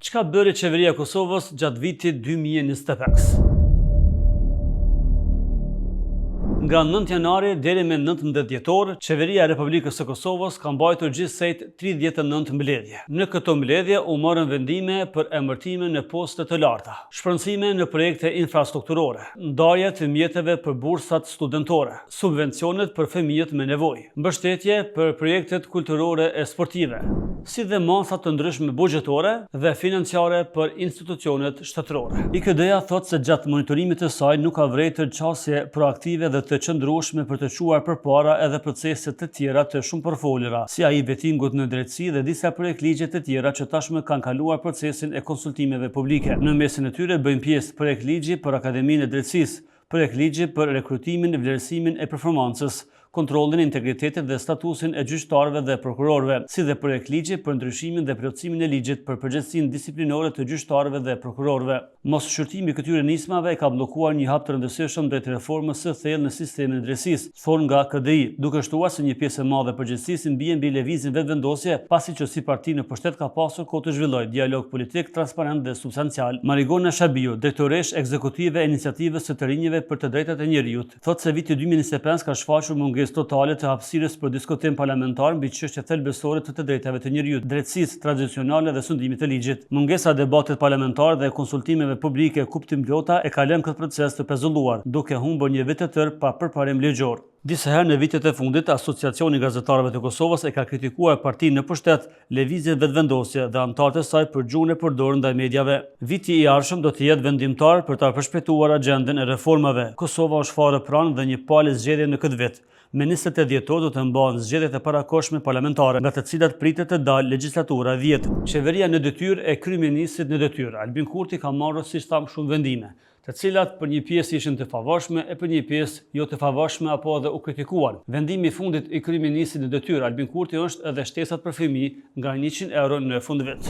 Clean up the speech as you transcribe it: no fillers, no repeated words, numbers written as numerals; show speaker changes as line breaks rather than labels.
Çka bëri qeveria e Kosovës gjatë vitit 2025? Nga 9 janari deri me 19 dhjetor, qeveria e Republikës së Kosovës ka mbajtur gjithsejt 39 mbledhje. Në këto mbledhje u morën vendime për emërtime në poste të larta, shpërndësime në projekte infrastrukturore, ndarje të mjeteve për bursat studentore, subvencionet për fëmijët me nevojë, mbështetje për projektet kulturore e sportive, si dhe masa të ndryshme buxhetore dhe financiare për institucionet shtetërore. IKD-ja thotë se gjatë monitorimit të saj nuk ka vërejtur qasje proaktive dhe të qëndrueshme për të çuar përpara edhe procese të tjera të shumë përfolura, si ai vetingut në drejtësi dhe disa projektligje të tjera që tashmë kanë kaluar procesin e konsultimeve publike. Në mesin e tyre bëjnë pjesë projektligji për Akademinë e Drejtësisë, projektligji për rekrutimin, vlerësimin e performancës, kontrollin e integritetit dhe statusin e gjyqtarëve dhe prokurorëve, si dhe projektligji për ndryshimin dhe plotësimin e ligjit për përgjegjësinë disiplinore të gjyqtarëve dhe prokurorëve. Mosshqyrtimi i këtyre nismave ka bllokuar një hap të rëndësishëm drejt reformës së thellë në sistemin e drejtësisë, thonë nga KDI, duke shtuar se një pjesë e madhe e përgjegjësisë mbie mbi lëvizjen vetvendosje, pasi që si parti në pushtet ka pasur kohë të zhvillojë dialog politik transparent dhe substancial. Marigona Shabiu, drejtoresh ekzekutive e iniciativës së të rinjve për të drejtat e njerëzit, thotë se viti 2025 ka shfaqur mungesë totale të hapësirës për diskutim parlamentar mbi çështje thelbësore të drejtave të njerëzit, drejtësisë tradicionale dhe sundimit të ligjit. Mungesa e debatit parlamentar dhe konsultimeve publike kuptim plota e ka lënë këtë proces të pezulluar, duke humbur një vit të tërë pa përparim ligjor. Disa herë në vitet e fundit, Asociacioni i Gazetarëve të Kosovës e ka kritikuar partinë në pushtet, lëvizjen vetvendosje dhe anëtarët e saj për gjuhën e përdorur ndaj mediave. Viti i ardhshëm do të jetë vendimtar për ta përshpejtuar agjendën e reformave. Kosova është fare pranë dhe një palë zgjedhje në këtë vit. Me 28 dhjetor do të mbahen zgjedhjet e parakohshme parlamentare, nga të cilat pritet të dalë legjislatura e 10. Qeveria në detyrë e kryeministit në detyrë. Albin Kurti ka marrë, siç tham, shumë vendime, të cilat për një pjesë ishin të favorshme e për një pjesë jo të favorshme apo edhe u kritikuan. Vendimi i fundit i kryeministit në detyrë Albin Kurti është edhe shtesat për fëmijë nga 100 euro në fundvit.